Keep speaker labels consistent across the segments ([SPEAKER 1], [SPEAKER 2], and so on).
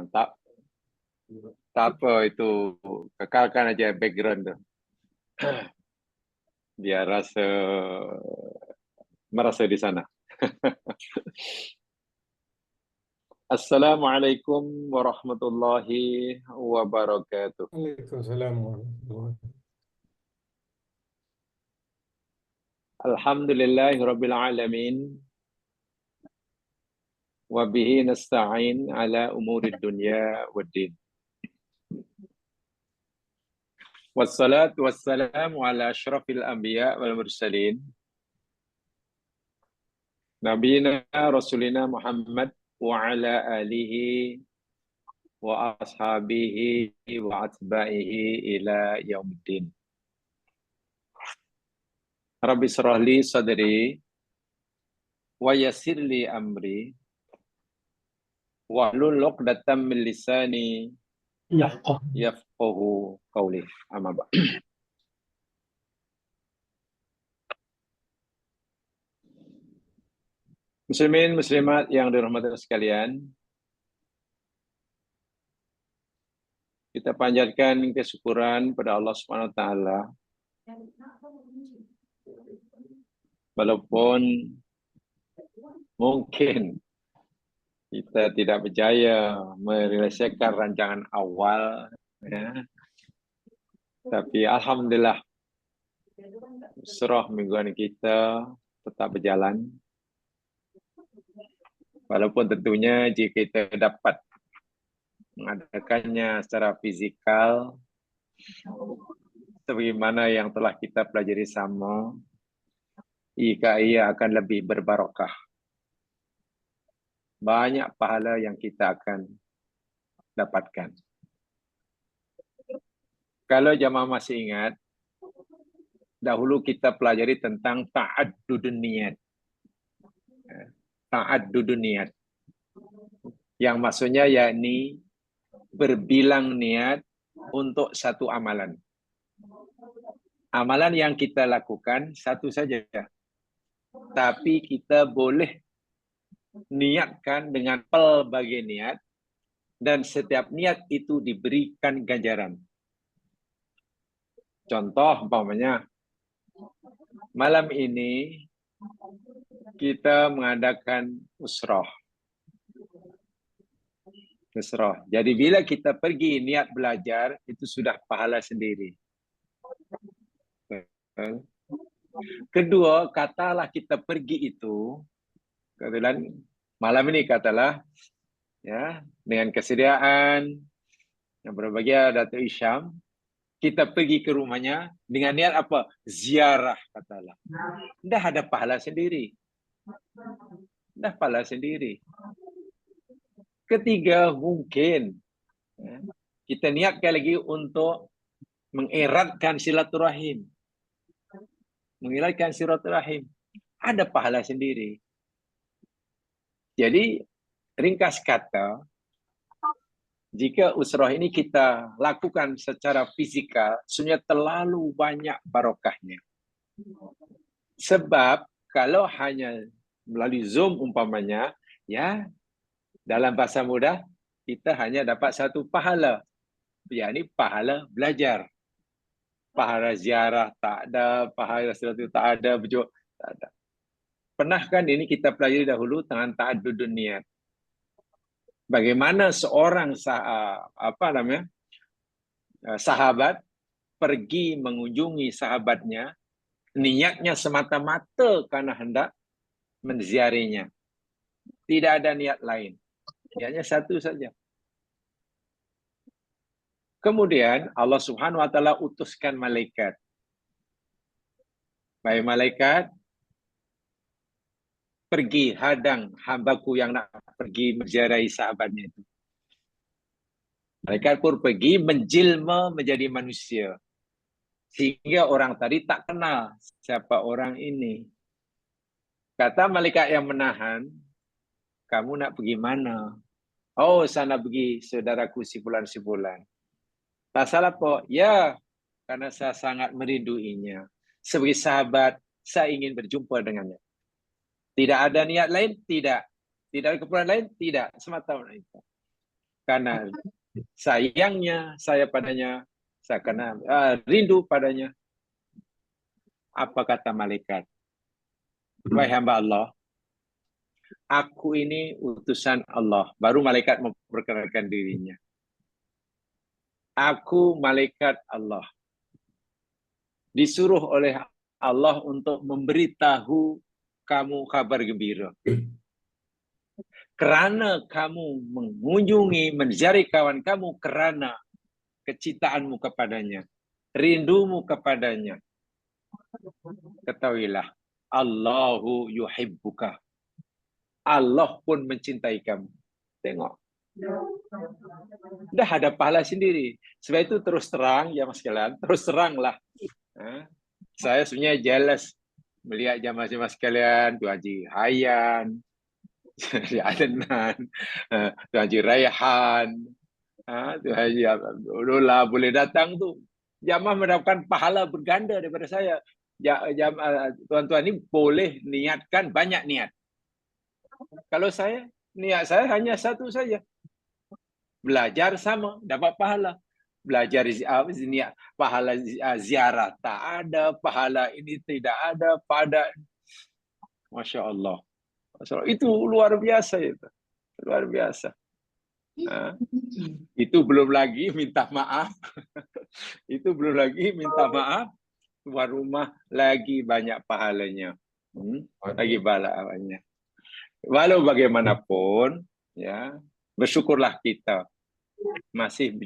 [SPEAKER 1] Tak, tak apa itu, kekalkan aja background tuh. Biar merasa di sana. Assalamualaikum warahmatullahi wabarakatuh.
[SPEAKER 2] Waalaikumsalam warahmatullahi.
[SPEAKER 1] Alhamdulillahi rabbil alamin. Wa bihi nasta'in ala umuri dunya waddin. Wassalatu wassalamu ala asyrafil anbiya wal mursalin. Nabiyina Rasulina Muhammad wa ala alihi wa ashabihi wa atba'ihi ila yaumiddin. Rabbi shrah li sadri wa yassir li amri wahlul 'uqdatam min lisani
[SPEAKER 2] Yaqah.
[SPEAKER 1] yafqahu qawli. Amma ba'd. Muslimin muslimat yang dirahmati sekalian, kita panjatkan kesyukuran pada Allah Subhanahu wa taala walaupun mungkin kita tidak berjaya merealisasikan rancangan awal, ya. Tapi alhamdulillah surah mingguan kita tetap berjalan. Walaupun tentunya jika kita dapat mengadakannya secara fizikal, sebagaimana yang telah kita pelajari sama, ia akan lebih berbarokah. Banyak pahala yang kita akan dapatkan. Kalau jamaah masih ingat, dahulu kita pelajari tentang ta'addudun niat. Ta'addudun niat. Yang maksudnya yakni berbilang niat untuk satu amalan. Amalan yang kita lakukan satu saja. Tapi kita boleh niatkan dengan pelbagai niat, dan setiap niat itu diberikan ganjaran. Contoh umpamanya, malam ini kita mengadakan usrah. Jadi bila kita pergi niat belajar, itu sudah pahala sendiri. Kedua, katalah kita pergi itu, kebetulan malam ini katalah, ya, dengan kesediaan yang berbahagia Datuk Isyam, kita pergi ke rumahnya dengan niat apa? Ziarah, katalah. Dah ada pahala sendiri. Dah pahala sendiri. Ketiga, mungkin kita niatkan lagi untuk mengeratkan silaturahim. Mengeratkan silaturahim. Ada pahala sendiri. Jadi, ringkas kata, jika usrah ini kita lakukan secara fisikal, sebenarnya terlalu banyak barokahnya. Sebab kalau hanya melalui Zoom umpamanya, ya, dalam bahasa mudah, kita hanya dapat satu pahala, yakni pahala belajar. Pahala ziarah tak ada, pahala silaturahim tak ada, berjumpa tak ada. Pernah kan ini kita pelajari dahulu tentang ta'addudun niat. Bagaimana seorang sahabat pergi mengunjungi sahabatnya, niatnya semata-mata karena hendak menziarinya. Tidak ada niat lain. Niatnya satu saja. Kemudian Allah Subhanahu wa taala utuskan malaikat. Baik malaikat, pergi hadang hambaku yang nak pergi menziarahi sahabatnya itu. Malaikat pun pergi menjelma menjadi manusia. Sehingga orang tadi tak kenal siapa orang ini. Kata malaikat yang menahan, kamu nak pergi mana? Oh, sana pergi saudaraku si fulan. Tak salah apa? Ya, karena saya sangat merinduinya. Sebagai sahabat, saya ingin berjumpa dengannya. Tidak ada niat lain? Tidak. Tidak ada keperluan lain? Tidak. Semata-mata itu. karena sayangnya saya padanya, saya karena rindu padanya. Apa kata malaikat? Wahai hamba Allah, aku ini utusan Allah. Baru malaikat memperkenalkan dirinya. Aku malaikat Allah. Disuruh oleh Allah untuk memberitahu kamu kabar gembira. Kerana kamu mengunjungi, mencari kawan kamu kerana kecintaanmu kepadanya, rindumu kepadanya. Ketahuilah, Allahu yuhibbuka. Allah pun mencintai kamu. Tengok. Dah ada pahala sendiri. Sebab itu terus terang, ya mas sekalian, terus teranglah. Saya sebenarnya jealous melihat jamaah-jamaah sekalian, Tuan Haji Hayan, Tuan Adnan, Tuan Haji Raihan, Tuan Haji Abdullah boleh datang tu. Jamaah mendapatkan pahala berganda daripada saya. Tuan-tuan ini boleh niatkan banyak niat. Kalau saya, niat saya hanya satu saja. Belajar sama, dapat pahala. Belajar niat pahala ziarah tak ada, pahala ini tidak ada, pada Masya Allah. Itu luar biasa itu. Luar biasa. Itu belum lagi minta maaf. Itu belum lagi minta maaf. Tuan rumah lagi banyak pahalanya. Lagi pahalanya. Walau bagaimanapun, ya, bersyukurlah kita masih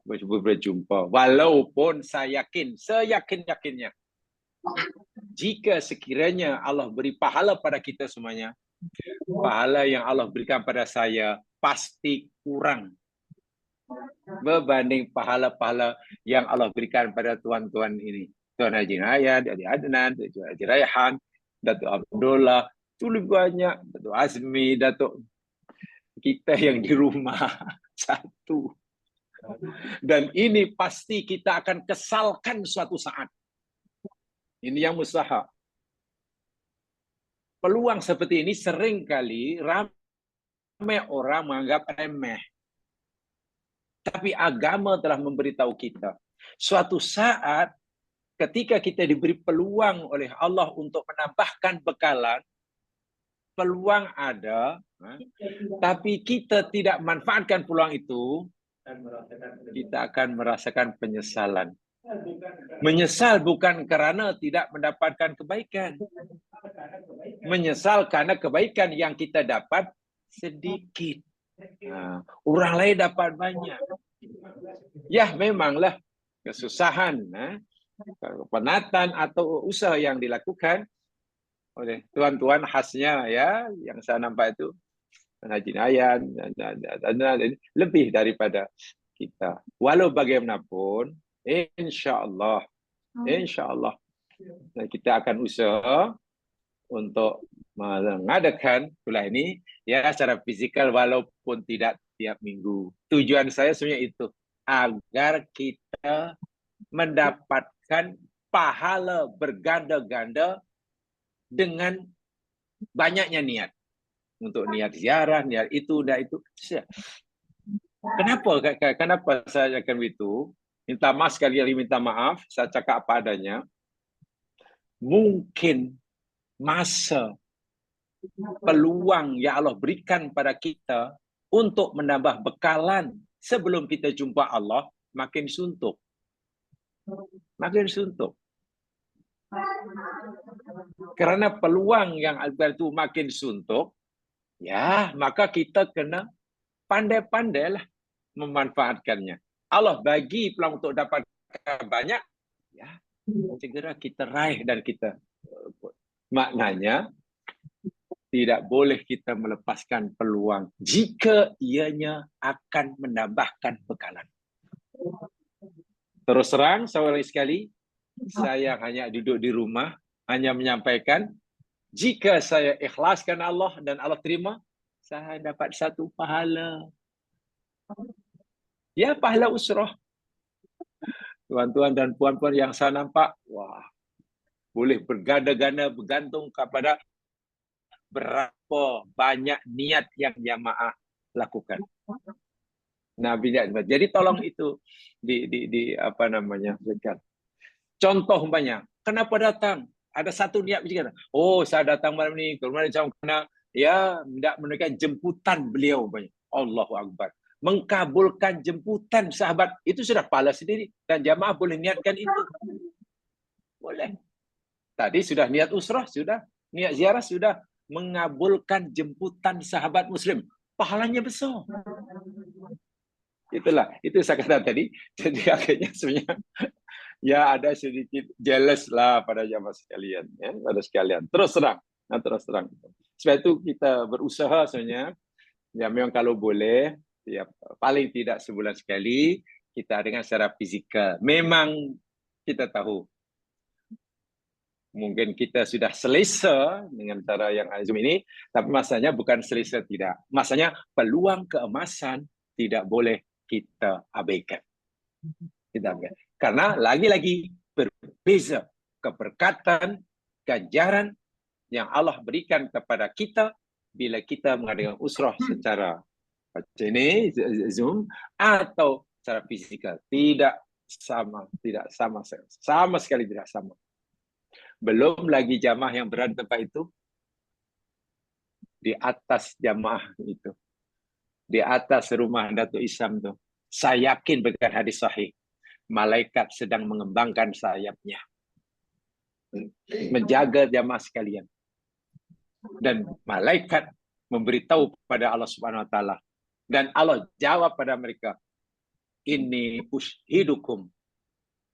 [SPEAKER 1] berjumpa. Walaupun saya yakin, seyakin-yakinnya, jika sekiranya Allah beri pahala pada kita semuanya, pahala yang Allah berikan pada saya pasti kurang berbanding pahala-pahala yang Allah berikan pada tuan-tuan ini. Tuan Haji Naya, Haji Adnan, Haji Raihan, Datuk Abdullah, itu lebih banyak. Datuk Azmi, Datuk kita yang di rumah satu. Dan ini pasti kita akan kesalkan suatu saat. Ini yang mustahak. Peluang seperti ini seringkali ramai orang menganggap remeh. Tapi agama telah memberitahu kita. Suatu saat ketika kita diberi peluang oleh Allah untuk menambahkan bekalan, peluang ada, tapi kita tidak manfaatkan peluang itu, kita akan merasakan penyesalan. Menyesal bukan karena tidak mendapatkan kebaikan. Menyesal karena kebaikan yang kita dapat sedikit. Orang lain dapat banyak. Ya, memanglah kesusahan, penatan atau usaha yang dilakukan oleh tuan-tuan khasnya, ya, yang saya nampak itu Haji Nayan lebih daripada kita. Walau bagaimanapun, insya Allah kita akan usaha untuk mengadakan kuliah ini ya secara fizikal walaupun tidak tiap minggu. Tujuan saya sebenarnya itu agar kita mendapatkan pahala berganda-ganda dengan banyaknya niat. Untuk niat ziarah, niat itu dan itu. Kenapa saya akan itu? Minta maaf sekali lagi, minta maaf, saya cakap apa adanya. Mungkin masa peluang yang Allah berikan pada kita untuk menambah bekalan sebelum kita jumpa Allah makin suntuk. Makin suntuk. Karena peluang yang itu makin suntuk, ya maka kita kena pandai-pandailah memanfaatkannya. Allah bagi peluang untuk dapatkan banyak, ya segera kita raih dan kita maknanya tidak boleh kita melepaskan peluang jika ianya akan menambahkan bekalan. Terus terang, saudara sekali, saya hanya duduk di rumah, hanya menyampaikan, jika saya ikhlaskan Allah dan Allah terima, saya dapat satu pahala. Ya, pahala usrah. Tuan-tuan dan puan-puan yang saya nampak, wah, boleh berganda-ganda bergantung kepada berapa banyak niat yang jamaah lakukan. Nabi tidak. Jadi tolong itu di apa namanya? Contoh umpamanya, kenapa datang? Ada satu niat bicara. Oh, saya datang malam ini, kemudian saya kena ya tidak menunaikan jemputan beliau umpamanya. Allahu Akbar. Mengkabulkan jemputan sahabat itu sudah pahala sendiri dan jamaah boleh niatkan itu. Boleh. Tadi sudah niat usrah, sudah niat ziarah, sudah mengabulkan jemputan sahabat muslim. Pahalanya besar. Itulah, itu saya kata tadi. Jadi akhirnya sebenarnya ya ada sedikit jealous lah pada jamaah sekalian, ya, pada sekalian. Terus terang, terus terang. Sebab itu kita berusaha sebenarnya, ya memang kalau boleh, ya paling tidak sebulan sekali kita dengan secara fizikal. Memang kita tahu, mungkin kita sudah selesa dengan cara yang Zoom ini, tapi masanya bukan selesa tidak. Masanya peluang keemasan tidak boleh kita abaikan. Kita abaikan. Karena lagi-lagi berbeza keberkatan, ganjaran yang Allah berikan kepada kita bila kita mengadakan usrah secara ini Zoom atau secara fisikal. Tidak sama sekali tidak sama. Belum lagi jamaah yang berada di tempat itu, di atas jamaah itu, di atas rumah Datuk Isam itu, saya yakin dengan hadis sahih, malaikat sedang mengembangkan sayapnya, menjaga jamaah sekalian, dan malaikat memberitahu pada Allah Subhanahu Wa Taala, dan Allah jawab pada mereka, ini ushidukum,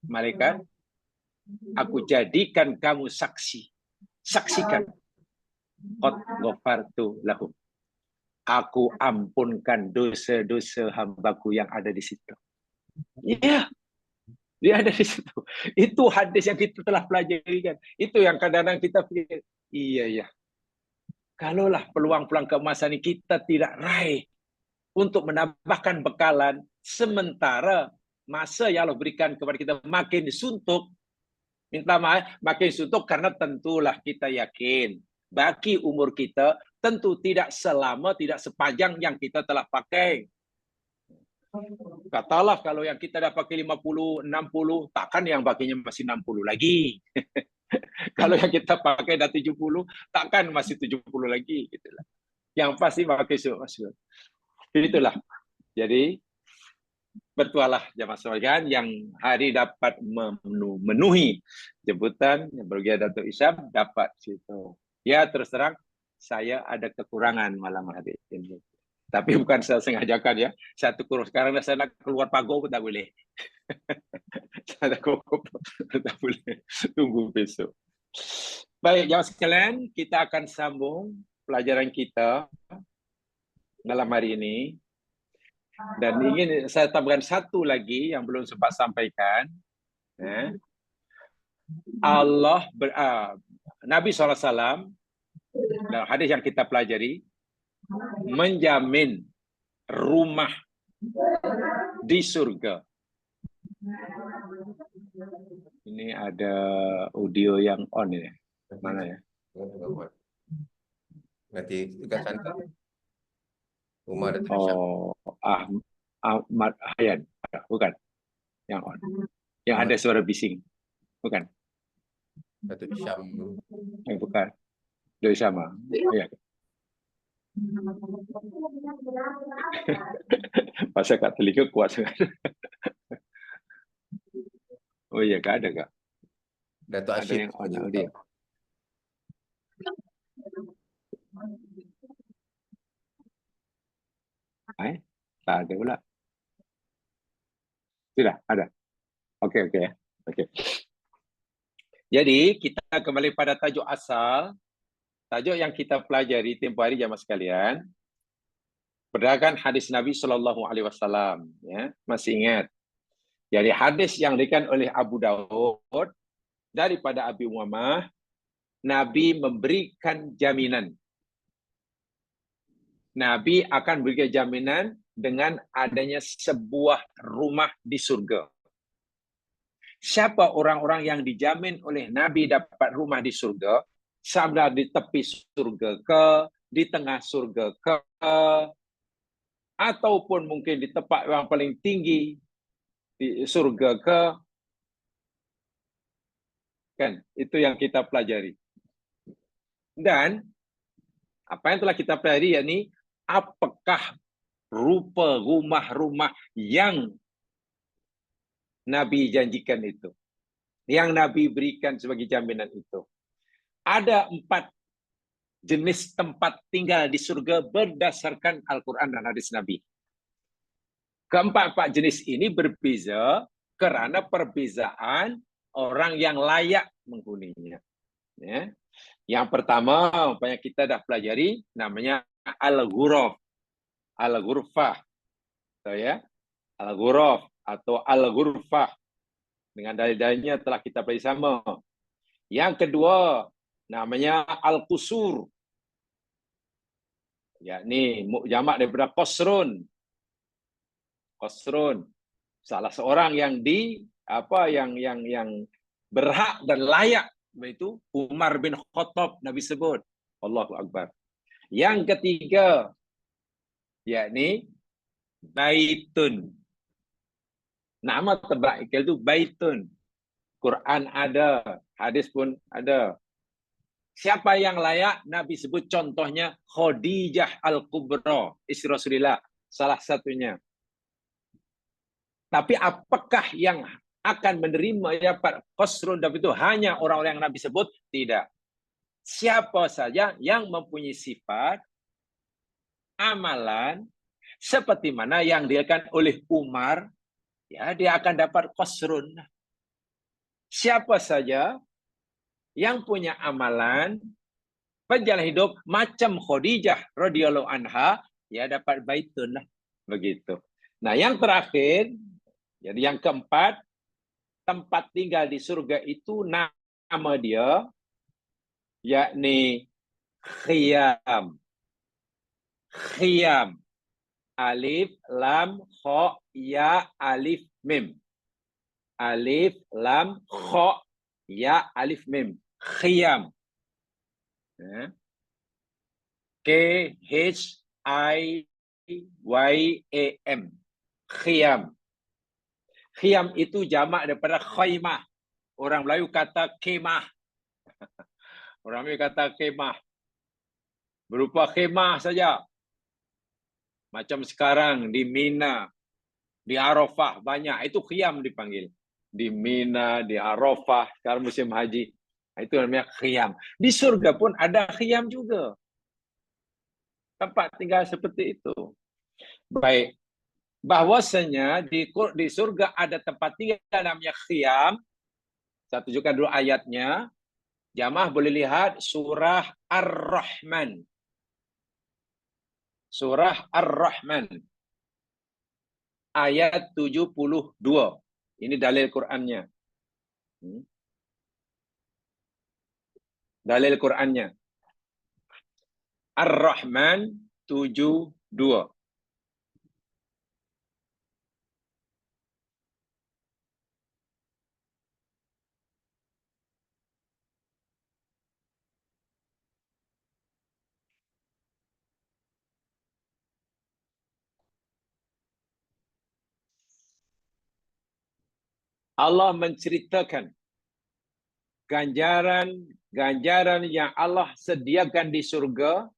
[SPEAKER 1] malaikat, aku jadikan kamu saksi, saksikan, qad ghafartu lahum, aku ampunkan dosa-dosa hambaku yang ada di situ. Ya, dia ada di situ. Itu hadis yang kita telah pelajari kan. Itu yang kadang-kadang kita pikir, iya ya. Kalaulah peluang-peluang keemasan ini kita tidak raih untuk menambahkan bekalan, sementara masa yang Allah berikan kepada kita makin suntuk, minta maaf, makin suntuk karena tentulah kita yakin bagi umur kita tentu tidak selama, tidak sepanjang yang kita telah pakai. Katalah kalau yang kita dah pakai 50, 60, takkan yang pakainya masih 60 lagi. Kalau yang kita pakai dah 70, takkan masih 70 lagi. Gitulah. Yang pasti pakai masuk. Itulah. Jadi, bertualah jamaah sekalian yang hari dapat memenuhi jemputan yang bergia Datuk Isam dapat situ. Ya terus terang saya ada kekurangan malam hari ini. Tapi bukan saya sengajakan ya. Satu kurus sekarang saya nak keluar pagar pun tak boleh. Saya tak boleh. Tunggu besok. Baik jamaah sekalian, kita akan sambung pelajaran kita malam hari ini. Dan ingin saya tambahkan satu lagi yang belum sempat sampaikan. Nabi SAW dalam hadis yang kita pelajari menjamin rumah di surga. Ini ada audio yang on ya. Mana ya?
[SPEAKER 3] Nanti dekat sana. Rumah Datuk Syam.
[SPEAKER 1] Oh, Ahmad Hayan, bukan yang on. Yang ada suara bising, bukan?
[SPEAKER 3] Datuk Syam.
[SPEAKER 1] Yang bukan. Dari sama. Ya. Pasal kat telinga kuat sangat. Oh iya, ada kak?
[SPEAKER 3] Datuk
[SPEAKER 1] Ada
[SPEAKER 3] Ashid.
[SPEAKER 1] yang on audio. Tak ada pula. Sudah, ada. Okey. Jadi, kita kembali pada tajuk asal. Tajuk yang kita pelajari tempoh hari jamaah sekalian. Berdasarkan hadis Nabi SAW. Ya, masih ingat. Jadi, hadis yang diberikan oleh Abu Daud daripada Abi Umamah, Nabi memberikan jaminan. Nabi akan berikan jaminan dengan adanya sebuah rumah di surga. Siapa orang-orang yang dijamin oleh Nabi dapat rumah di surga, sama di tepi surga ke, di tengah surga ke, ataupun mungkin di tempat yang paling tinggi di surga ke, kan itu yang kita pelajari. Dan apa yang telah kita pelajari yakni apakah rupa rumah-rumah yang Nabi janjikan itu, yang Nabi berikan sebagai jaminan itu. Ada 4 jenis tempat tinggal di surga berdasarkan Al-Quran dan hadis Nabi. Keempat jenis ini berbeza karena perbezaan orang yang layak menghuninya. Ya. Yang pertama, apa yang kita dah pelajari, namanya Al-Ghuraf, Al-Ghurfah, ya, Al-Ghuraf atau Al-Ghurfah. Dengan dalil-dalilnya telah kita pelajari sama. Yang kedua, namanya Al-Qusur, yakni jamak daripada Qasrun. Qasrun, salah seorang yang yang berhak dan layak, yaitu Umar bin Khattab, Nabi sebut. Allahu Akbar. Yang ketiga, yakni Baitun. Nama tempat itu Baitun. Quran ada, hadis pun ada. Siapa yang layak? Nabi sebut contohnya Khadijah Al-Kubra, istri Rasulullah, salah satunya. Tapi apakah yang akan menerima dapat qasrun itu hanya orang-orang yang Nabi sebut? Tidak. Siapa saja yang mempunyai sifat amalan seperti mana yang dilakukan oleh Umar, ya dia akan dapat qasrun. Siapa saja yang punya amalan perjalanan hidup macam Khadijah radhiyallahu anha, ya dapat baitun lah, begitu. Nah, yang terakhir, jadi yang keempat, tempat tinggal di surga itu nama dia yakni khiyam. Khiyam. Alif lam kha ya alif mim. Alif lam kha ya alif mim. Khiyam. K H I Y A M. Khiyam. Khiyam itu jamak daripada khaymah. Orang Melayu kata kemah. Orang Melayu kata kemah. Berupa khemah saja. Macam sekarang di Mina, di Arafah banyak. Itu khiyam dipanggil. Di Mina, di Arafah, sekarang musim haji. Itu namanya khiyam. Di surga pun ada khiyam juga. Tempat tinggal seperti itu. Baik. Bahwasanya di surga ada tempat tinggal namanya khiyam. Saya tunjukkan dulu ayatnya. Jamaah boleh lihat surah Ar-Rahman. Surah Ar-Rahman. Ayat 72. Ini dalil Qur'annya. Dalil Qur'annya. Ar-Rahman 72. Allah menceritakan ganjaran yang Allah sediakan di surga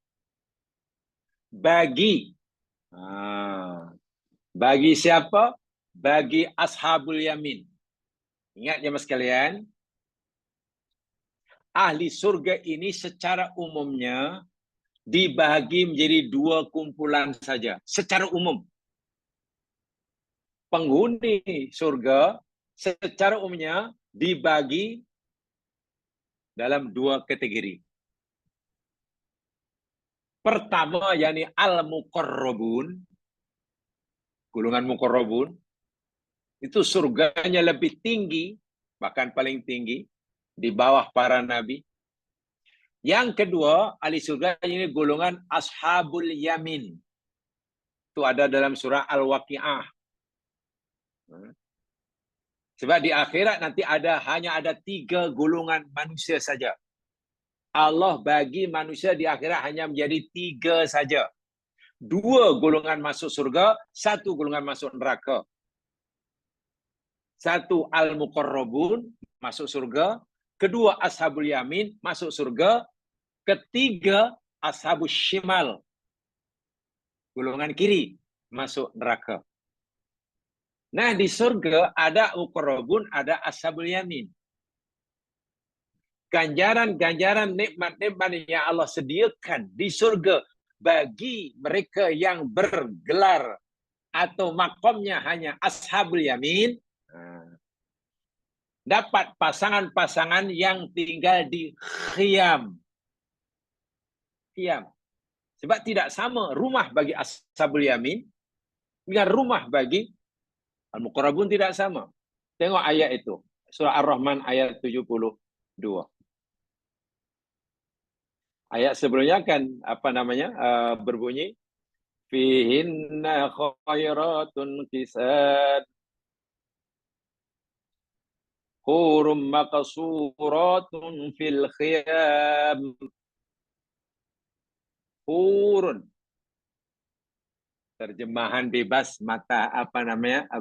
[SPEAKER 1] bagi siapa? Bagi ashabul yamin. Ingat ya mas sekalian, ahli surga ini secara umumnya dibagi menjadi 2 kumpulan saja, secara umum. Penghuni surga secara umumnya dibagi dalam 2 kategori. Pertama, yakni al-muqarrabun, golongan muqarrabun, itu surganya lebih tinggi, bahkan paling tinggi, di bawah para nabi. Yang kedua, ahli surga ini golongan ashabul yamin. Itu ada dalam surah Al-Waqi'ah. Sebab di akhirat nanti hanya ada 3 golongan manusia saja. Allah bagi manusia di akhirat hanya menjadi 3 saja. 2 golongan masuk surga, 1 golongan masuk neraka. 1 al-muqarrabun masuk surga, 2 ashabul yamin masuk surga, 3 ashabus shimal golongan kiri masuk neraka. Nah, di surga ada muqarrabun, ada ashabul yamin. Ganjaran-ganjaran nikmat-nikmat yang Allah sediakan di surga bagi mereka yang bergelar atau makamnya hanya ashabul yamin, dapat pasangan-pasangan yang tinggal di khiyam. Khiyam. Sebab tidak sama rumah bagi ashabul yamin dengan rumah bagi al-muqarrabun, tidak sama. Tengok ayat itu. Surah Ar-Rahman ayat 72. Ayat sebelumnya kan berbunyi fihinna khairatun qisad hurum maqsuratun fil khiyam. Hurun, terjemahan bebas mata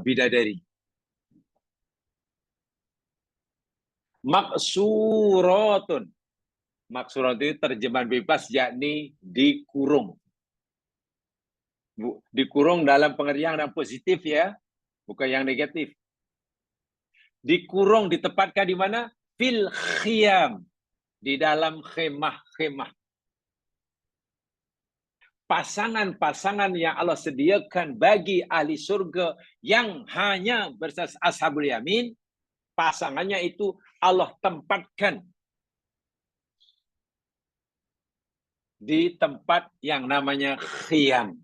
[SPEAKER 1] bidadari. Maksuratun, maksurat itu terjemahan bebas, yakni dikurung. Dikurung dalam pengertian yang positif ya, bukan yang negatif. Dikurung, ditempatkan di mana? Fil khiyam, di dalam khemah-khemah. Pasangan-pasangan yang Allah sediakan bagi ahli surga yang hanya bersama ashabul yamin, pasangannya itu Allah tempatkan di tempat yang namanya khiyam.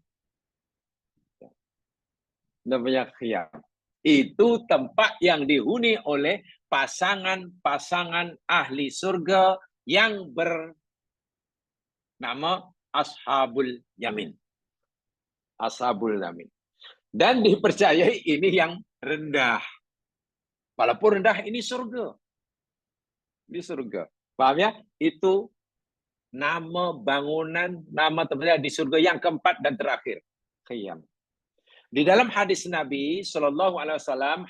[SPEAKER 1] Namanya khiyam. Itu tempat yang dihuni oleh pasangan-pasangan ahli surga yang bernama ashabul yamin. Ashabul yamin. Dan dipercayai ini yang rendah. Walaupun rendah, ini surga. Ini surga. Paham ya? Itu nama bangunan, nama tempatnya di surga yang keempat dan terakhir. Khiyam. Di dalam hadis Nabi SAW,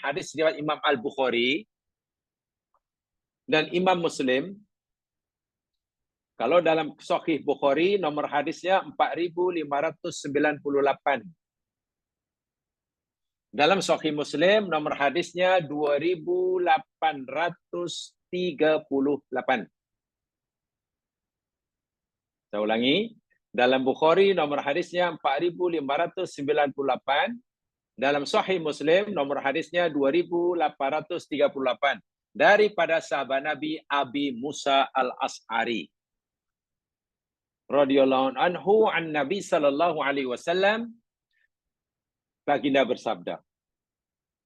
[SPEAKER 1] hadis riwayat Imam Al-Bukhari dan Imam Muslim, kalau dalam Sahih Bukhari, nomor hadisnya 4598. Dalam Sahih Muslim, nomor hadisnya 2838. Saya ulangi, dalam Bukhari nomor hadisnya 4598, dalam Sahih Muslim nomor hadisnya 2838 daripada sahabat Nabi Abi Musa Al-Asy'ari radhiyallahu anhu an Nabi sallallahu alaihi wasallam, baginda bersabda,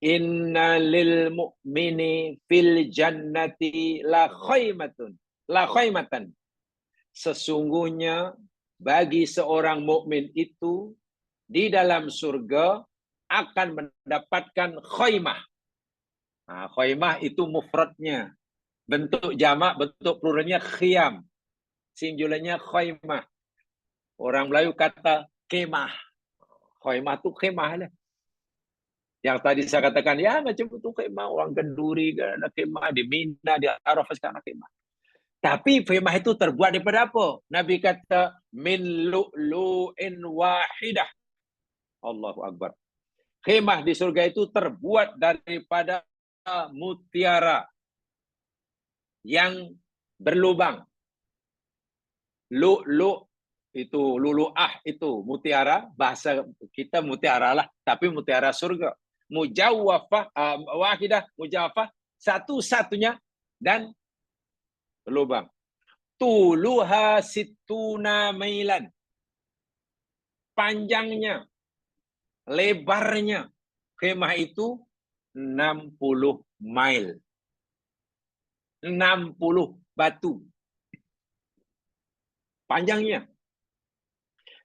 [SPEAKER 1] inna lil mu'mini fil jannati la khaymatan. Sesungguhnya bagi seorang mukmin itu di dalam surga akan mendapatkan khaymah. Nah, khaymah itu mufradnya. Bentuk jamak, bentuk pluralnya khiyam. Singularnya khaymah. Orang Melayu kata kemah. Khaymah itu kemah lah. Yang tadi saya katakan, ya macam itu kemah. Orang Kenduri ada kemah, di Mina, di Arafah sekarang kemah. Tapi kemah itu terbuat daripada apa? Nabi kata, min lu'lu'in wahidah. Allahu Akbar. Khemah di surga itu terbuat daripada mutiara yang berlubang. Lu'lu' itu, lulu'ah itu mutiara, bahasa kita mutiara lah, tapi mutiara surga. Mujawwafah, wahidah, mujawwafah, satu-satunya dan berlubang. Tuluha situna mailan. Panjangnya, lebarnya khemah itu 60 mil. 60 batu. Panjangnya.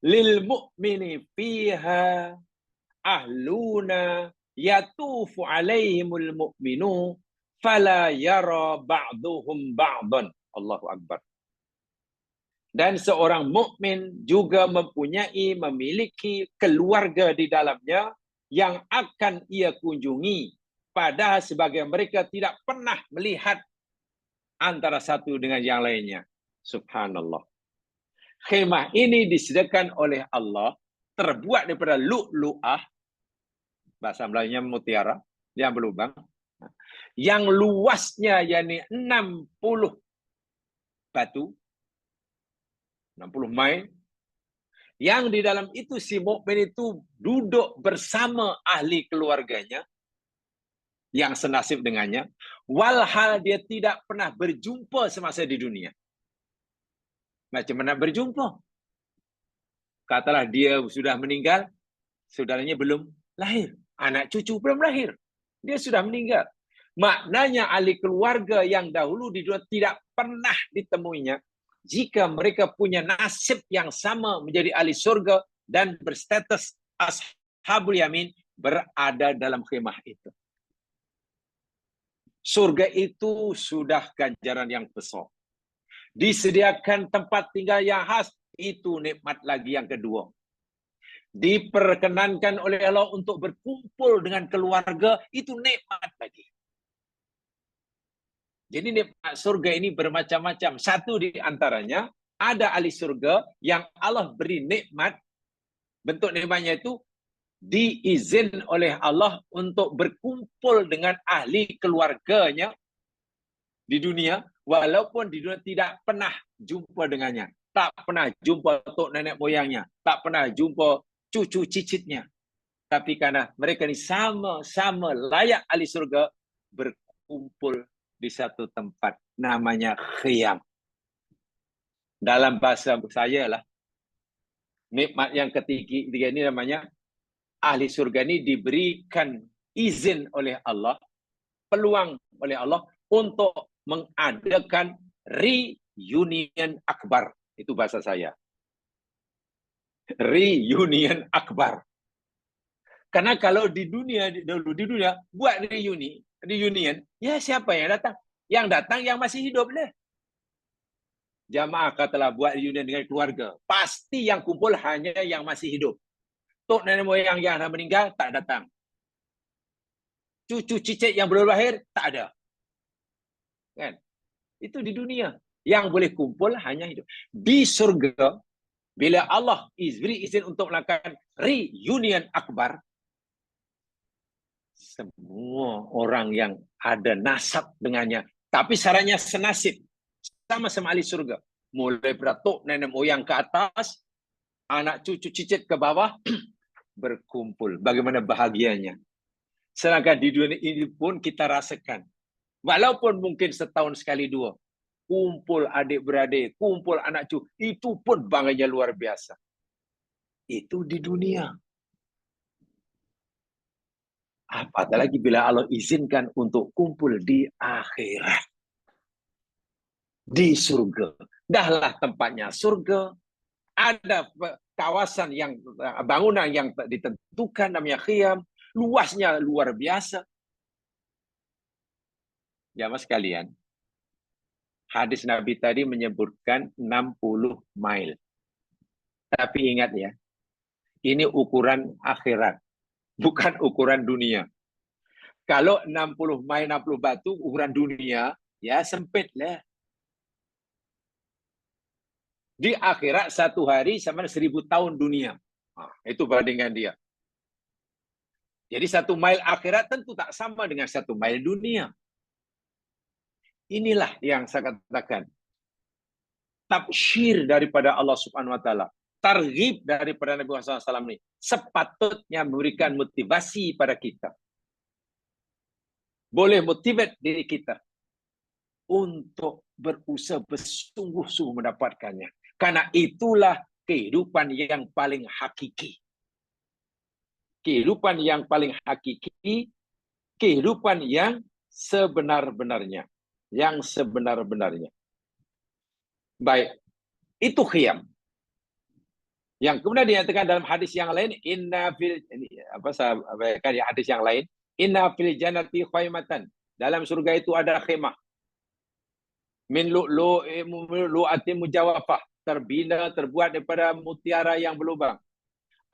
[SPEAKER 1] Lil mu'mini fiha ahluna yatufu alaihimul mu'minu fala yara ba'duhum ba'dan. Allahu Akbar. Dan seorang mukmin juga memiliki keluarga di dalamnya yang akan ia kunjungi, padahal sebagian mereka tidak pernah melihat antara satu dengan yang lainnya. Subhanallah. Khemah ini disediakan oleh Allah, terbuat daripada lu'lu'ah, bahasa Melayunya mutiara, yang berlubang, yang luasnya yakni 60 batu, 60 mil, yang di dalam itu si mukmin itu duduk bersama ahli keluarganya yang senasib dengannya, walhal dia tidak pernah berjumpa semasa di dunia. Macam mana berjumpa? Katalah dia sudah meninggal, saudaranya belum lahir, anak cucu belum lahir, dia sudah meninggal. Maknanya ahli keluarga yang dahulu di dunia tidak pernah ditemuinya, jika mereka punya nasib yang sama menjadi ahli surga dan berstatus ashabul yamin, berada dalam khemah itu. Surga itu sudah ganjaran yang besar. Disediakan tempat tinggal yang khas, itu nikmat lagi yang kedua. Diperkenankan oleh Allah untuk berkumpul dengan keluarga, itu nikmat lagi. Jadi nikmat surga ini bermacam-macam. Satu di antaranya, ada ahli surga yang Allah beri nikmat, bentuk nikmatnya itu diizin oleh Allah untuk berkumpul dengan ahli keluarganya di dunia, walaupun di dunia tidak pernah jumpa dengannya, tak pernah jumpa tok nenek moyangnya, tak pernah jumpa cucu cicitnya. Tapi karena mereka ini sama-sama layak ahli surga, berkumpul di satu tempat, namanya khiyam. Dalam bahasa saya lah, nikmat yang ketiga ini namanya ahli surga ini diberikan izin oleh Allah, peluang oleh Allah untuk mengadakan reunion akbar. Itu bahasa saya. Reunion akbar. Karena kalau di dunia buat reunion, ya siapa yang datang? Yang datang yang masih hidup lah. Jamaah katalah buat reunion dengan keluarga, pasti yang kumpul hanya yang masih hidup. Tok nenek moyang yang dah meninggal tak datang. Cucu cicit yang belum lahir tak ada. Kan? Itu di dunia. Yang boleh kumpul hanya hidup. Di surga, bila Allah beri izin untuk melakukan reunion akbar, semua orang yang ada nasab dengannya, tapi syaratnya senasib, sama-sama ahli surga. Mulai beratuk nenek moyang ke atas, anak cucu cicit ke bawah, berkumpul. Bagaimana bahagianya. Sedangkan di dunia ini pun kita rasakan. Walaupun mungkin setahun sekali dua, kumpul adik-beradik, kumpul anak cucu, itu pun bangganya luar biasa. Itu di dunia. Apatah lagi bila Allah izinkan untuk kumpul di akhirat. Di surga. Dahlah tempatnya surga. Ada kawasan yang, bangunan yang ditentukan namanya khiyam. Luasnya luar biasa. Jamaah sekalian, hadis Nabi tadi menyebutkan 60 mil. Tapi ingat ya, ini ukuran akhirat, bukan ukuran dunia. Kalau 60 mil, 60 batu, ukuran dunia, ya sempit lah. Di akhirat satu hari sama 1000 tahun dunia. Nah, itu bandingan dia. Jadi 1 mil akhirat tentu tak sama dengan 1 mil dunia. Inilah yang saya katakan. Tabsyir daripada Allah Subhanahu wa taala. Targhib daripada Nabi Muhammad SAW ini sepatutnya memberikan motivasi pada kita. Boleh motivate diri kita untuk berusaha bersungguh-sungguh mendapatkannya. Karena itulah kehidupan yang paling hakiki. Kehidupan yang paling hakiki, kehidupan yang sebenar-benarnya. Yang sebenar-benarnya. Baik, itu khiyam. Yang kemudian dinyatakan dalam hadis yang lain, inna fil, hadis yang lain, inna fil jannati khaymatan. Dalam surga itu ada khemah. Min lu'lu'atin mujawafah, terbina, terbuat daripada mutiara yang berlubang.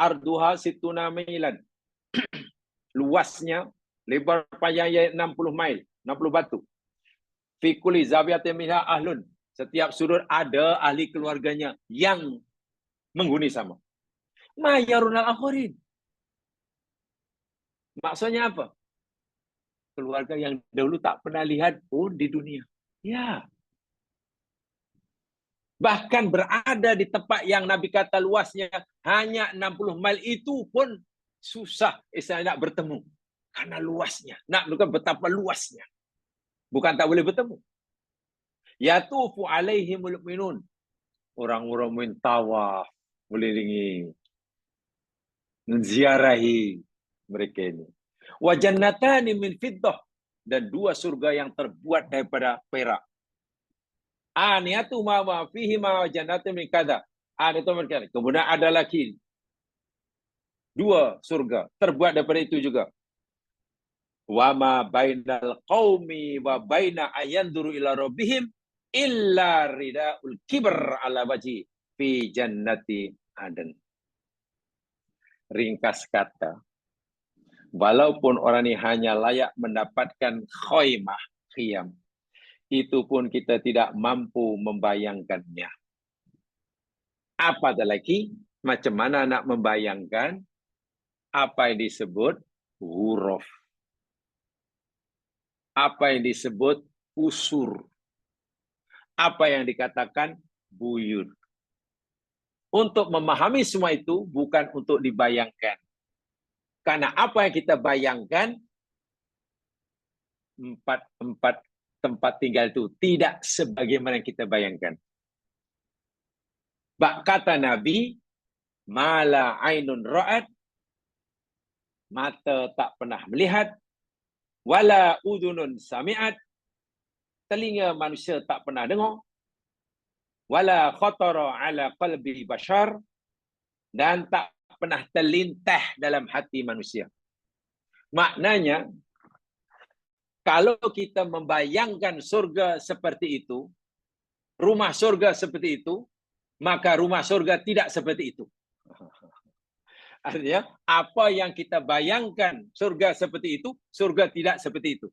[SPEAKER 1] Arduha situna milan. Luasnya, lebar panjangnya 60 mil, 60 batu. Fi kulli zawiyatin minha ahlun. Setiap sudut ada ahli keluarganya yang menghuni sama. Ma yarunal akhirin. Maksudnya apa? Keluarga yang dahulu tak pernah lihat pun di dunia. Ya. Bahkan berada di tempat yang Nabi kata luasnya hanya 60 mil itu pun susah nak bertemu. Karena luasnya. Nak bukan betapa luasnya. Bukan tak boleh bertemu. Yatufu alaihimul mu'minun. Orang-orang mu'min tawaf, melilingi, menziarahi mereka ini. Wa jannatani min fiddah, dan 2 surga yang terbuat daripada perak. Aniyatu ma fihi ma jannatun min kadza. Ada mereka. Kemudian ada lagi 2 surga terbuat daripada itu juga. Wa ma bainal qaumi wa baina ayanduru ila rabbihim illa ridaul kibr ala wajhi fi jannati aden. Ringkas kata, walaupun orang ini hanya layak mendapatkan khaymah, khiyam, itu pun kita tidak mampu membayangkannya. Apa lagi? Macam mana nak membayangkan apa yang disebut huruf? Apa yang disebut usur? Apa yang dikatakan buyut? Untuk memahami semua itu bukan untuk dibayangkan. Karena apa yang kita bayangkan, 4 tempat tinggal itu tidak sebagaimana yang kita bayangkan. Bak kata Nabi, mala ainun ra'at, mata tak pernah melihat, wala udhunun sami'at, telinga manusia tak pernah dengar, wala khatara ala qalbi bashar, dan tak pernah terlintah dalam hati manusia. Maknanya, kalau kita membayangkan surga seperti itu, rumah surga seperti itu, maka rumah surga tidak seperti itu. Artinya, apa yang kita bayangkan surga seperti itu, surga tidak seperti itu.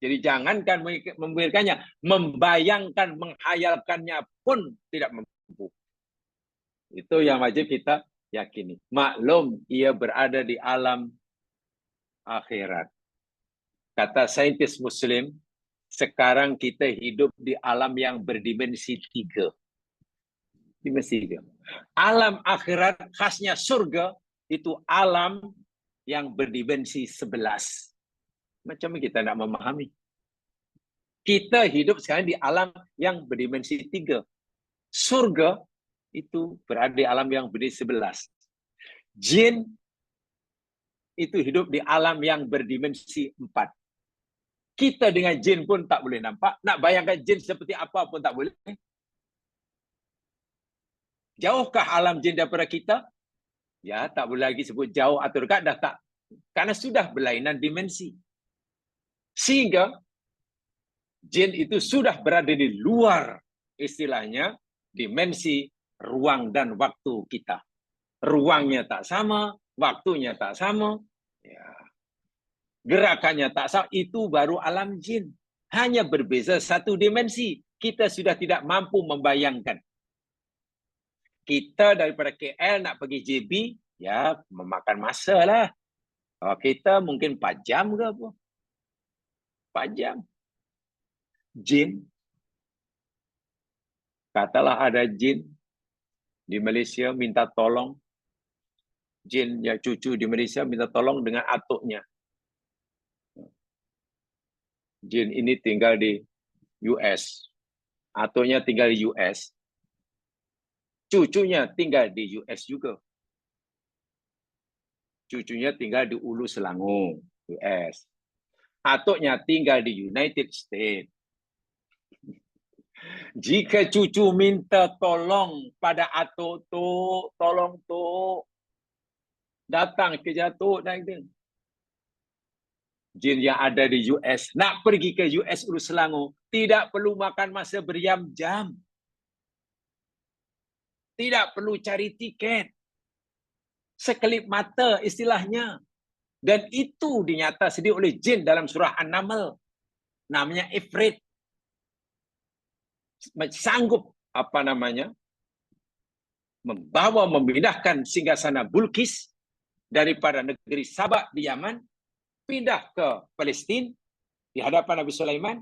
[SPEAKER 1] Jadi jangankan memikirkannya, membayangkan, menghayalkannya pun tidak mampu. Itu yang wajib kita yakini. Maklum, ia berada di alam akhirat. Kata saintis Muslim, sekarang kita hidup di alam yang berdimensi 3. Dimensi 3. Alam akhirat khasnya surga itu alam yang berdimensi 11. Macam mana kita nak memahami? Kita hidup sekarang di alam yang berdimensi 3. Surga itu berada di alam yang berdimensi 11. Jin itu hidup di alam yang berdimensi 4. Kita dengan jin pun tak boleh nampak. Nak bayangkan jin seperti apa pun tak boleh. Jauhkah alam jin daripada kita? Ya, tak boleh lagi sebut jauh atau dekat, dah tak. Karena sudah berlainan dimensi. Sehingga jin itu sudah berada di luar, istilahnya, dimensi ruang dan waktu kita. Ruangnya tak sama, waktunya tak sama, ya. Gerakannya tak sama, itu baru alam jin. Hanya berbeza 1 dimensi. Kita sudah tidak mampu membayangkan. Kita daripada KL nak pergi JB, ya memakan masa lah. Kita mungkin 4 jam ke apa. 4 jam. Jin. Katalah ada jin di Malaysia minta tolong. Jin yang cucu di Malaysia minta tolong dengan atuknya. Jin ini tinggal di US. Atuknya tinggal di US. Cucunya tinggal di US juga. Cucunya tinggal di Ulu Selangor, US. Atuknya tinggal di United States. Jika cucu minta tolong pada atuk tu, tolong tu, datang ke jatuh dan itu. Jin yang ada di US, nak pergi ke US Ulu Selangor, tidak perlu makan masa berjam-jam. Tidak perlu cari tiket. Sekelip mata istilahnya. Dan itu dinyata sendiri oleh jin dalam surah An-Naml. Namanya Ifrit. Sanggup memindahkan singgasana Bulqis daripada negeri Sabak di Yaman, pindah ke Palestina di hadapan Nabi Sulaiman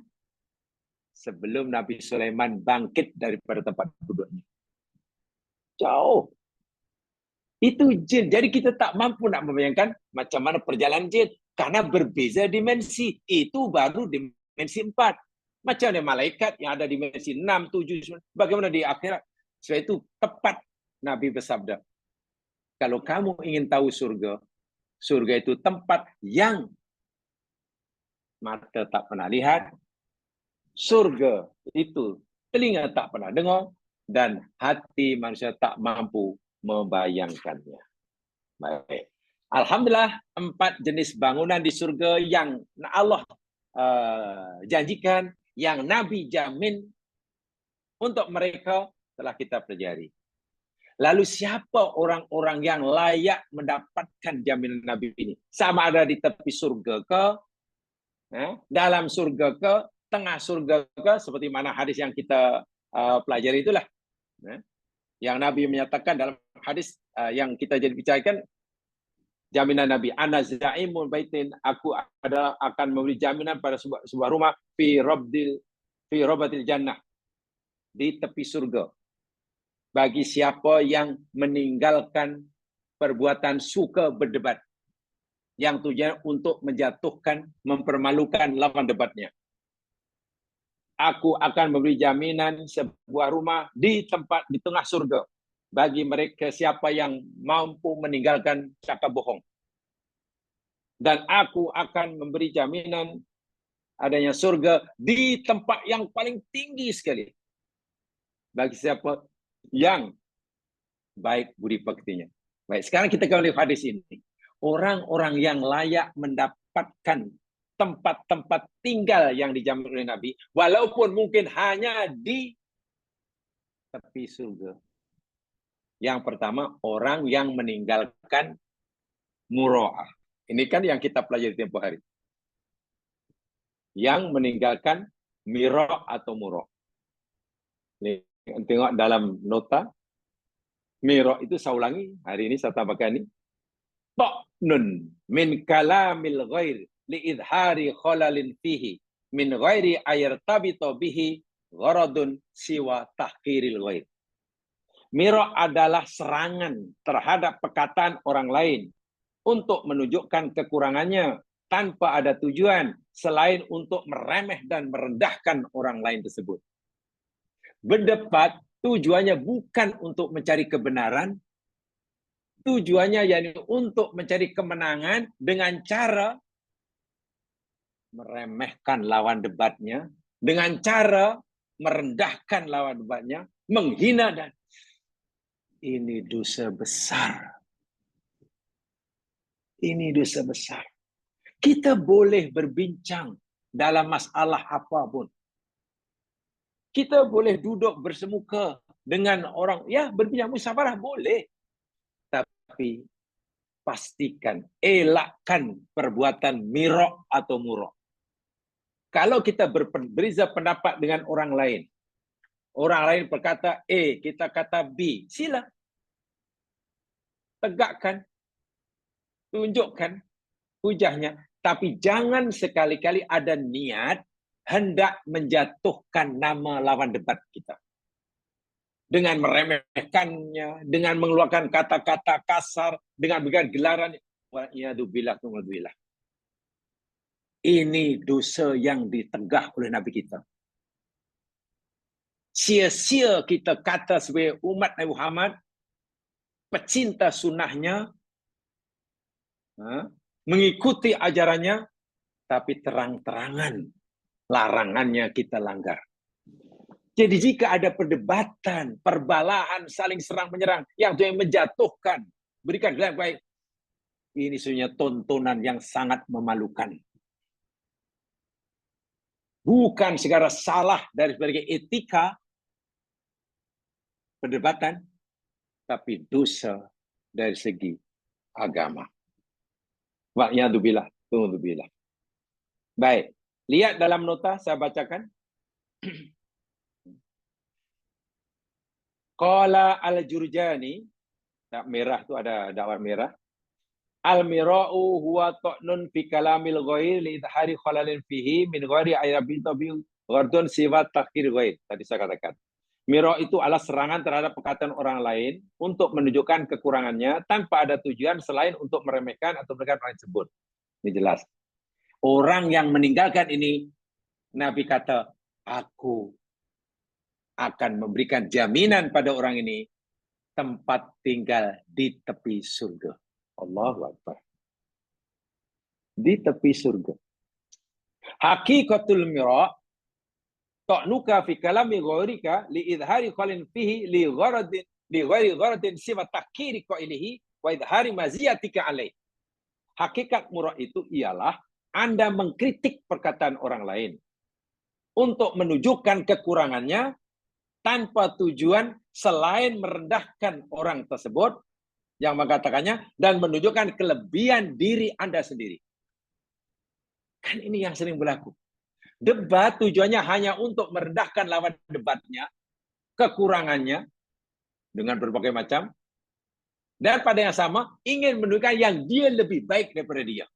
[SPEAKER 1] sebelum Nabi Sulaiman bangkit daripada tempat duduknya. Jauh. Itu jin. Jadi kita tak mampu nak membayangkan macam mana perjalanan jin. Karena berbeza dimensi. Itu baru dimensi 4. Macam mana malaikat yang ada dimensi 6, 7, 9. Bagaimana di akhirat? Sebab itu tepat Nabi bersabda. Kalau kamu ingin tahu surga, surga itu tempat yang mata tak pernah lihat. Surga itu telinga tak pernah dengar. Dan hati manusia tak mampu membayangkannya. Baik. Alhamdulillah, 4 jenis bangunan di surga yang Allah janjikan, yang Nabi jamin untuk mereka telah kita pelajari. Lalu siapa orang-orang yang layak mendapatkan jaminan Nabi ini? Sama ada di tepi surga ke, dalam surga ke, tengah surga ke, seperti mana hadis yang kita pelajari itulah. Yang Nabi menyatakan dalam hadis yang kita jadi bicarakan, jaminan Nabi, ana zaimun baitin, aku akan memberi jaminan pada sebuah rumah fi rabbatil jannah, di tepi surga, bagi siapa yang meninggalkan perbuatan suka berdebat yang tujuan untuk menjatuhkan, mempermalukan lawan debatnya. Aku akan memberi jaminan sebuah rumah di tengah surga bagi mereka siapa yang mampu meninggalkan cakap bohong. Dan aku akan memberi jaminan adanya surga di tempat yang paling tinggi sekali bagi siapa yang baik budi pekertinya. Baik, sekarang kita kembali ke hadis ini. Orang-orang yang layak mendapatkan tempat-tempat tinggal yang dijamin oleh Nabi, walaupun mungkin hanya di tepi surga. Yang pertama, orang yang meninggalkan mura'ah. Ini kan yang kita pelajari tempoh hari. Yang meninggalkan mira' atau mura'. Tengok dalam nota. Mira' itu saya ulangi, hari ini saya tambahkan ini. Ta'nun min kalamil ghair li'idhari khalalin fihi min ghairi ayartabito bihi gharadun siwa tahkiril ghair. Mira' adalah serangan terhadap perkataan orang lain untuk menunjukkan kekurangannya tanpa ada tujuan selain untuk meremeh dan merendahkan orang lain tersebut. Berdebat tujuannya bukan untuk mencari kebenaran, tujuannya yakni untuk mencari kemenangan dengan cara meremehkan lawan debatnya, dengan cara merendahkan lawan debatnya, menghina, dan ini dosa besar. Ini dosa besar. Kita boleh berbincang dalam masalah apapun. Kita boleh duduk bersemuka dengan orang, ya berbincang musyawarah boleh. Tapi pastikan, elakkan perbuatan mira' atau mura'. Kalau kita berbeza pendapat dengan orang lain berkata A, kita kata B, sila. Tegakkan, tunjukkan hujahnya. Tapi jangan sekali-kali ada niat hendak menjatuhkan nama lawan debat kita. Dengan meremehkannya, dengan mengeluarkan kata-kata kasar, dengan berikan gelaran. Wa'iyadzubillah. Ini dosa yang ditegah oleh Nabi kita. Sia-sia kita kata sebagai umat Nabi Muhammad, pecinta sunnahnya, mengikuti ajarannya, tapi terang-terangan larangannya kita langgar. Jadi jika ada perdebatan, perbalahan, saling serang-menyerang, yang menjatuhkan, berikan gelar baik, ini sebenarnya tontonan yang sangat memalukan. Bukan segala salah dari sebagai etika perdebatan, tapi dosa dari segi agama. Wa'yadzubillah, tu'udzubillah. Baik, lihat dalam nota saya bacakan. Qala al-Jurjani, merah itu ada dakwah merah. Al-mira'u huwa ta'nun fi kalamil ghair li idhari khalalin fihi min ghairi ayrabin tabi ghardun siwa takhir ghair. Tadi saya katakan. Mira' itu adalah serangan terhadap perkataan orang lain untuk menunjukkan kekurangannya tanpa ada tujuan selain untuk meremehkan atau memberikan orang tersebut. Ini jelas. Orang yang meninggalkan ini, Nabi kata, aku akan memberikan jaminan pada orang ini tempat tinggal di tepi surga. Allahu Akbar. Di tepi surga. Hakikatul mira' ta'nuka fi kalami ghairika li idhari khalin fihi li ghairi gharadin siwa takkiri qailihi wa idhari maziyatika alaih. Hakikat mira' itu ialah Anda mengkritik perkataan orang lain untuk menunjukkan kekurangannya tanpa tujuan selain merendahkan orang tersebut yang mengatakannya dan menunjukkan kelebihan diri Anda sendiri. Kan ini yang sering berlaku. Debat tujuannya hanya untuk merendahkan lawan debatnya, kekurangannya dengan berbagai macam, dan pada yang sama ingin menunjukkan yang dia lebih baik daripada dia.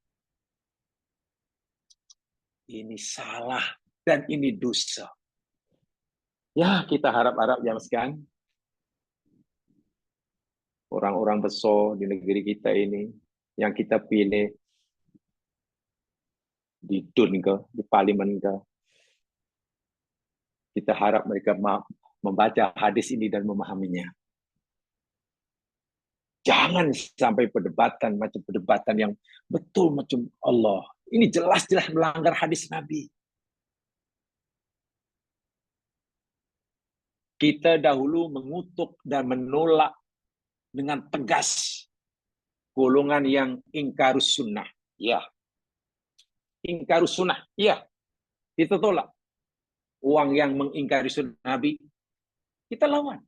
[SPEAKER 1] Ini salah dan ini dosa. Ya, kita harap-harap jam sekian orang-orang besar di negeri kita ini yang kita pilih di DUN ke, di parlimen ke, kita harap mereka membaca hadis ini dan memahaminya. Jangan sampai perdebatan macam perdebatan yang betul macam Allah. Ini jelas-jelas melanggar hadis Nabi. Kita dahulu mengutuk dan menolak dengan tegas golongan yang ingkarus sunnah. Ya. Ingkarus sunnah. Ya. Kita tolak. Uang yang mengingkari sunnah Nabi, kita lawan.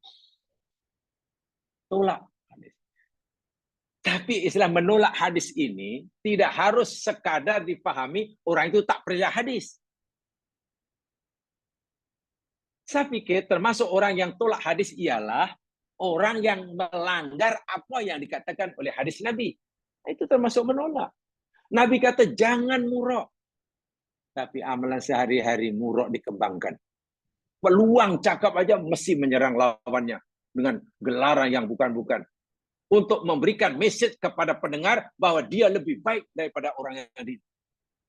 [SPEAKER 1] Tolak. Tapi Islam menolak hadis ini tidak harus sekadar dipahami orang itu tak percaya hadis. Saya pikir termasuk orang yang tolak hadis ialah orang yang melanggar apa yang dikatakan oleh hadis Nabi. Itu termasuk menolak. Nabi kata jangan murok. Tapi amalan sehari-hari murok dikembangkan. Peluang cakap aja mesti menyerang lawannya dengan gelaran yang bukan-bukan. Untuk memberikan message kepada pendengar bahwa dia lebih baik daripada orang yang di.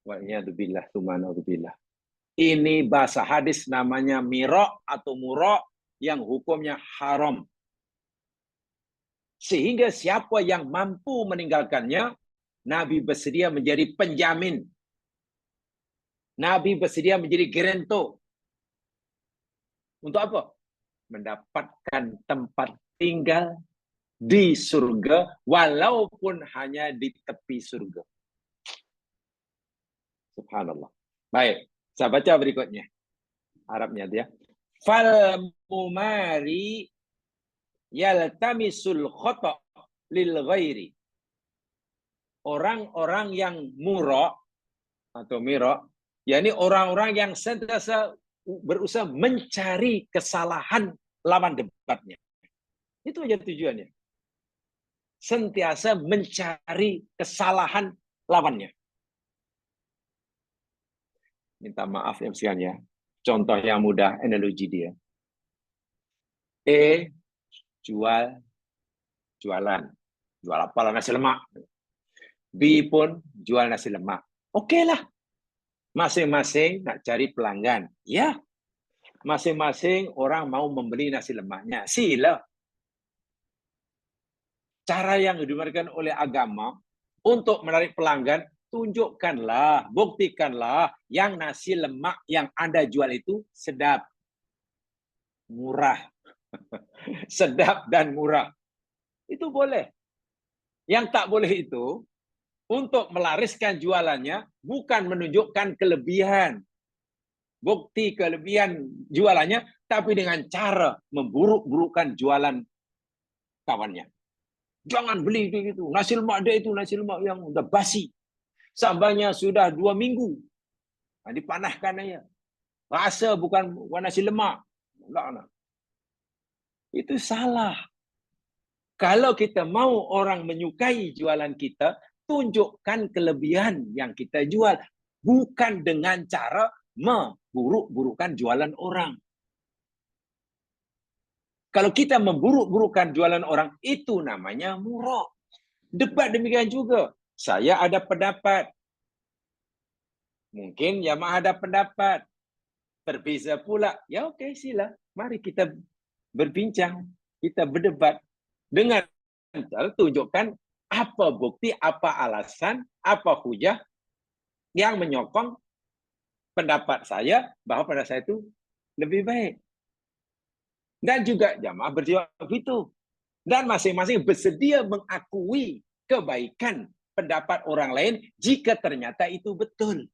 [SPEAKER 1] Wa'iyadzubillah, tumana'udzubillah. Ini bahasa hadis namanya mira' atau mura' yang hukumnya haram. Sehingga siapa yang mampu meninggalkannya, Nabi bersedia menjadi penjamin. Nabi bersedia menjadi garantor. Untuk apa? Mendapatkan tempat tinggal di surga, walaupun hanya di tepi surga. Subhanallah. Baik. Saya baca berikutnya. Arabnya dia. Fal mumari yaltamisul khata' lil ghairi. Orang-orang yang mura' atau mira', yakni orang-orang yang sentiasa berusaha mencari kesalahan lawan debatnya. Itu aja tujuannya. Sentiasa mencari kesalahan lawannya. Minta maaf ya sekalian ya. Contoh yang mudah, analogi dia. Jualan. Jual apalah, nasi lemak. B pun jual nasi lemak. Oke lah. Masing-masing nak cari pelanggan. Ya. Masing-masing orang mau membeli nasi lemaknya. Sila. Cara yang diberikan oleh agama untuk menarik pelanggan, tunjukkanlah, buktikanlah yang nasi lemak yang Anda jual itu sedap, murah. Sedap dan murah. Itu boleh. Yang tak boleh itu, untuk melariskan jualannya, bukan menunjukkan kelebihan. Bukti kelebihan jualannya, tapi dengan cara memburuk-burukkan jualan kawannya. Jangan beli begitu. Nasi lemak dia itu nasi lemak yang udah basi. Sambalnya sudah 2 minggu. Dipanahkan aja. Rasa bukan nasi lemak. Nah. Itu salah. Kalau kita mau orang menyukai jualan kita, tunjukkan kelebihan yang kita jual. Bukan dengan cara memburuk-burukkan jualan orang. Kalau kita memburuk-burukkan jualan orang, itu namanya murah. Debat demikian juga. Saya ada pendapat. Mungkin Yamaha ada pendapat. Berbeza pula. Ya okey, sila. Mari kita berbincang. Kita berdebat. Dengan tunjukkan apa bukti, apa alasan, apa hujah yang menyokong pendapat saya bahwa pada saya itu lebih baik. Dan juga jamaah berjawab itu. Dan masing-masing bersedia mengakui kebaikan pendapat orang lain jika ternyata itu betul.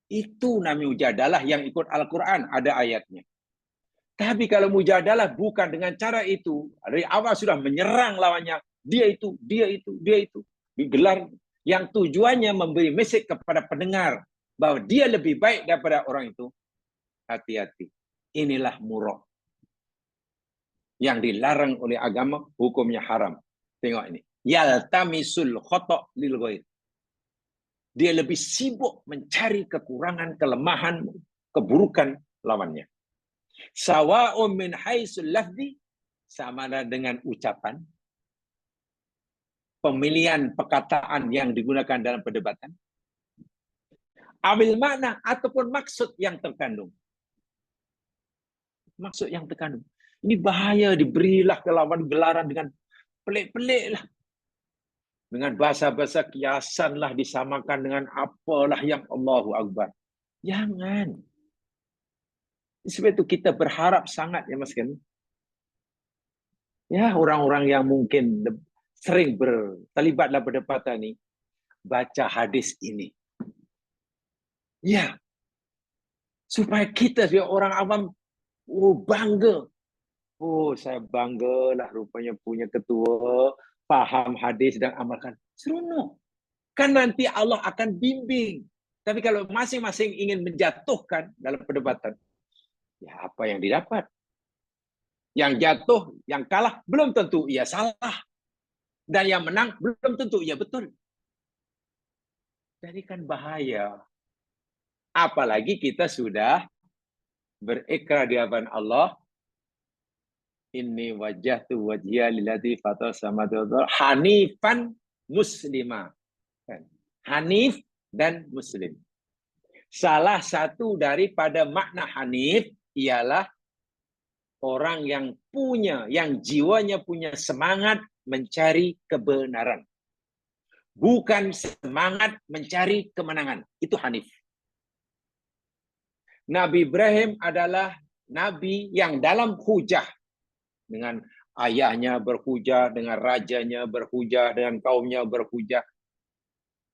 [SPEAKER 1] Itu namanya mujadalah yang ikut Al-Quran. Ada ayatnya. Tapi kalau mujadalah bukan dengan cara itu, dari awal sudah menyerang lawannya, dia itu, dia itu, dia itu. Digelar yang tujuannya memberi message kepada pendengar bahwa dia lebih baik daripada orang itu. Hati-hati. Inilah murah. Yang dilarang oleh agama, hukumnya haram. Tengok ini. Yaltamisul khata' lil ghair. Dia lebih sibuk mencari kekurangan, kelemahan, keburukan lawannya. Sawa'un min haitsul lafzi, sama dengan ucapan, pemilihan perkataan yang digunakan dalam perdebatan, ambil makna ataupun maksud yang terkandung. Maksud yang terkandung. Ini bahaya, diberilah ke lawan gelaran dengan pelik-pelik lah. Dengan bahasa-bahasa kiasan lah, disamakan dengan apalah yang Allahu Akbar. Jangan. Sebab itu kita berharap sangat ya Mas Ken. Ya, orang-orang yang mungkin sering terlibat dalam perdebatan ini, baca hadis ini. Ya. Supaya kita sebagai orang awam bangga. Oh, saya banggalah rupanya punya ketua, paham hadis dan amalkan. Seronok. Kan nanti Allah akan bimbing. Tapi kalau masing-masing ingin menjatuhkan dalam perdebatan, ya apa yang didapat? Yang jatuh, yang kalah, belum tentu ia salah. Dan yang menang, belum tentu ia betul. Jadi kan bahaya. Apalagi kita sudah berikrar di hadapan Allah, Inni wajjahtu wajhiya lillati fatara samawati wal ardh hanifan muslima. Hanif dan muslim. Salah satu daripada makna hanif ialah orang yang jiwanya punya semangat mencari kebenaran. Bukan semangat mencari kemenangan. Itu hanif. Nabi Ibrahim adalah nabi yang dalam hujah. Dengan ayahnya berhujah, dengan rajanya berhujah, dengan kaumnya berhujah.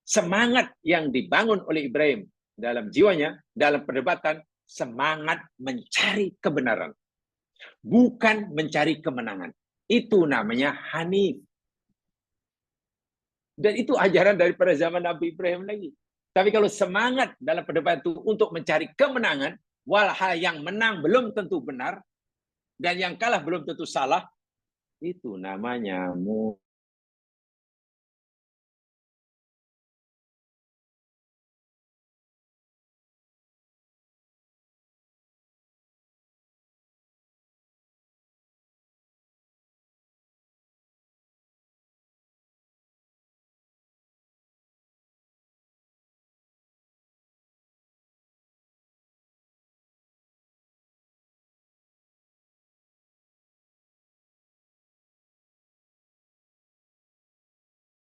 [SPEAKER 1] Semangat yang dibangun oleh Ibrahim dalam jiwanya, dalam perdebatan, semangat mencari kebenaran. Bukan mencari kemenangan. Itu namanya hanif. Dan itu ajaran daripada zaman Nabi Ibrahim lagi. Tapi kalau semangat dalam perdebatan itu untuk mencari kemenangan, walhal yang menang belum tentu benar, dan yang kalah belum tentu salah, itu namanya